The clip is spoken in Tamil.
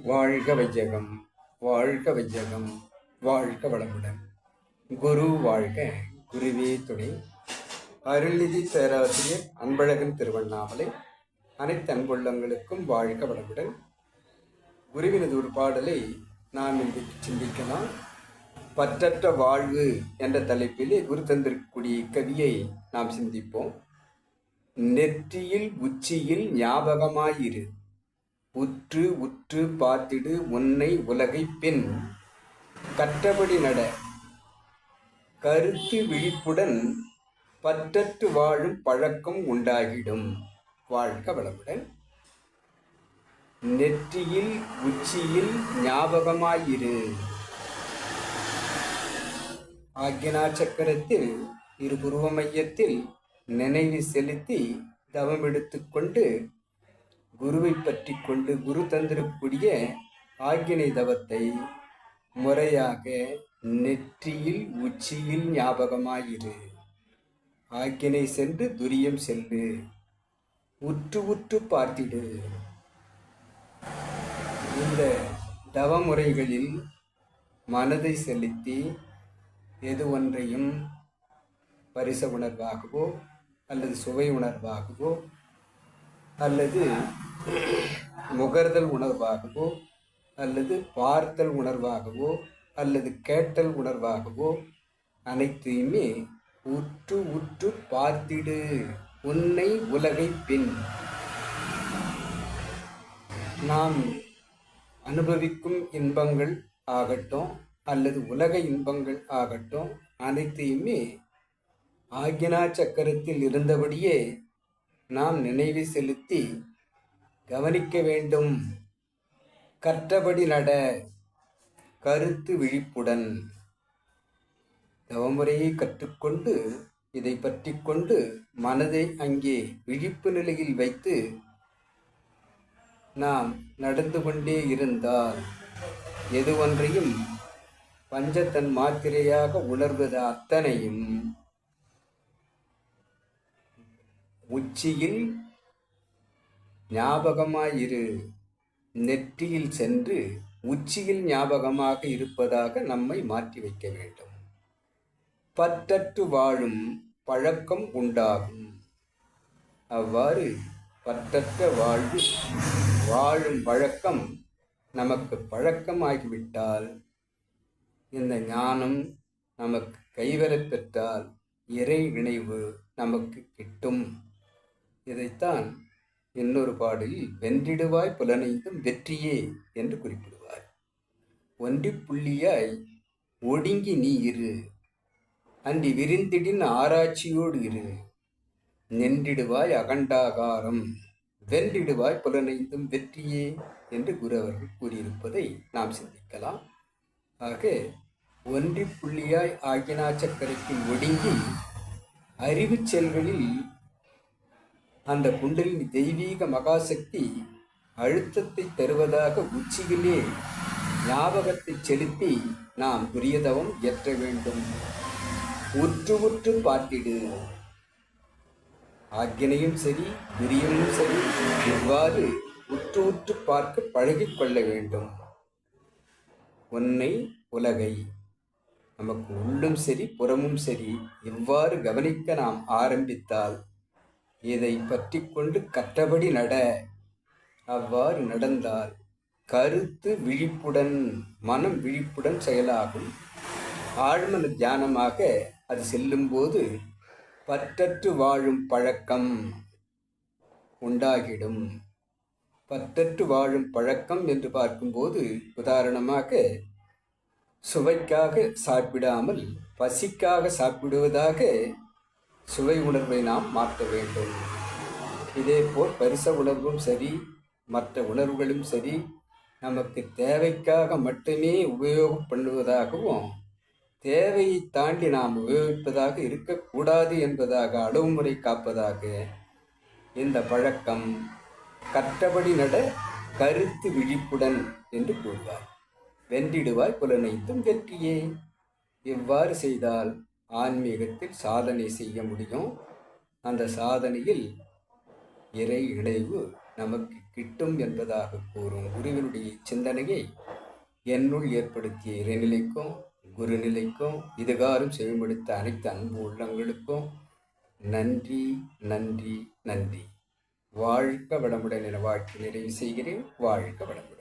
வாழ்க வையகம், வாழ்க வையகம், வாழ்க வளமுடன். குரு வாழ்க, குருவே துணை. அருள்நிதி பேராசிரியர் அன்பழகன் திருவண்ணாமலை. அனைத்து அன்புள்ளங்களுக்கும் வாழ்க வளமுடன். குருவினது ஒரு பாடலை நாம் இன்றைக்கு சிந்திக்கலாம். பற்றற்ற வாழ்வு என்ற தலைப்பிலே குரு தந்திருக்கக்கூடிய கவியை நாம் சிந்திப்போம். நெற்றியில் உச்சியில் ஞாபகமாயிரு, உற்று உற்று பார்த்திடு உன்னை உலகை பின், கற்றபடி நட கருத்து விழிப்புடன், பற்றற்று வாழும் பழக்கம் உண்டாகிடும். வாழ்க வளமுடன். நெற்றியில் உச்சியில் ஞாபகமாயிரு. ஆக்ஞா சக்கரத்தில் இரு புருவ மையத்தில் நினைவு செலுத்தி தவம் எடுத்துக்கொண்டு குருவை பற்றி கொண்டு குரு தந்திரக்கூடிய ஆக்கினை தவத்தை முறையாக நெற்றியில் உச்சியில் ஞாபகமாயிரு. ஆக்கினை சென்று துரியம் செல்லு, உற்று உற்று பார்த்திடு. இந்த தவமுறைகளில் மனதை செலுத்தி எது ஒன்றையும் பரிச உணர்வாகவோ அல்லது சுவை உணர்வாகவோ அல்லது முகர்தல் உணர்வாகவோ அல்லது பார்த்தல் உணர்வாகவோ அல்லது கேட்டல் உணர்வாகவோ அனைத்தையுமே உற்று உற்று பார்த்திடு உன்னை உலகை பின். நாம் அனுபவிக்கும் இன்பங்கள் ஆகட்டும் அல்லது உலக இன்பங்கள் ஆகட்டும் அனைத்தையுமே ஆக்ஞா சக்கரத்தில் இருந்தபடியே நாம் நினைவு செலுத்தி கவனிக்க வேண்டும். கற்றபடி நட கருத்து விழிப்புடன். தவமுறையை கற்றுக்கொண்டு இதை பற்றி கொண்டு மனதை அங்கே விழிப்பு நிலையில் வைத்து நாம் நடந்து கொண்டே இருந்தால் எது ஒன்றையும் பஞ்சத்தன் மாத்திரையாக உணர்வது அத்தனையும் உச்சியில் ஞாபகமாயிரு. நெற்றியில் சென்று உச்சியில் ஞாபகமாக இருப்பதாக நம்மை மாற்றி வைக்க வேண்டும். பற்றற்று வாழும் பழக்கம் உண்டாகும். அவ்வாறு பற்றற்ற வாழ்வு வாழும் பழக்கம் நமக்கு பழக்கமாகிவிட்டால் இந்த ஞானம் நமக்கு கைவரப் பெற்றால் இறை இணைவு நமக்கு கிட்டும். இதைத்தான் இன்னொரு பாடலில் வென்றிடுவாய் புலனைந்தும் வெற்றியே என்று குறிப்பிடுவார். ஒன்றி புள்ளியாய் ஒடுங்கி நீ இரு, அன்றி விரிந்திடின் ஆராய்ச்சியோடு இரு. நின்றிடுவாய் அகண்டாகாரம், வென்றிடுவாய் புலனைந்தும் வெற்றியே என்று குரு அவர்கள் கூறியிருப்பதை நாம் சிந்திக்கலாம். ஆக ஒன்றி புள்ளியாய் ஆக்ஞா சக்கரத்தில் ஒடுங்கி அறிவு செல்களில் அந்த குண்டலினி தெய்வீக மகாசக்தி அழுத்தத்தை தருவதாக உச்சியிலே ஞாபகத்தை செலுத்தி நாம் துரியதவம் இயற்ற வேண்டும். உற்று உற்று பார்த்திடு. ஆக்கினையும் சரி துரியமும் சரி இவ்வாறு உற்று உற்று பார்க்க பழகிக்கொள்ள வேண்டும். உன்னை உலகை நமக்கு உள்ளும் சரி புறமும் சரி இவ்வாறு கவனிக்க நாம் ஆரம்பித்தால் இதை பற்றி கொண்டு கற்றபடி நட. அவ்வாறு நடந்தால் கருத்து விழிப்புடன் மனம் விழிப்புடன் செயலாகும். ஆழ்மன தியானமாக அது செல்லும்போது பற்றற்று வாழும் பழக்கம் உண்டாகிடும். பற்றற்று வாழும் பழக்கம் என்று பார்க்கும்போது உதாரணமாக சுவைக்காக சாப்பிடாமல் பசிக்காக சாப்பிடுவதாக சுவை உணர்வை நாம் மாற்ற வேண்டும். இதேபோல் பரிச உணர்வும் சரி மற்ற உணர்வுகளும் சரி நமக்கு தேவைக்காக மட்டுமே உபயோகம் பண்ணுவதாகவும் தேவையை தாண்டி நாம் உபயோகிப்பதாக இருக்கக்கூடாது என்பதாக அளவு முறை காப்பதாக இந்த பழக்கம் கற்றபடி நட கருத்து விழிப்புடன் என்று கூறுவார். வென்றிடுவாய் புலனைந்தும் வெற்றியே. இவ்வாறு செய்தால் ஆன்மீகத்தில் சாதனை செய்ய முடியும். அந்த சாதனையில் இறை இணைவு நமக்கு கிட்டும் என்பதாக கூறும் குருவினுடைய சிந்தனையை என்னுள் ஏற்படுத்திய இறைநிலைக்கும் குருநிலைக்கும் இதுகாரும் செவிமடுத்த அனைத்து அன்பு உள்ளங்களுக்கும் நன்றி நன்றி நன்றி. வாழ்க வளமுடன் என வாழ்த்து நிறைவு செய்கிறேன். வாழ்க வளமுடன்.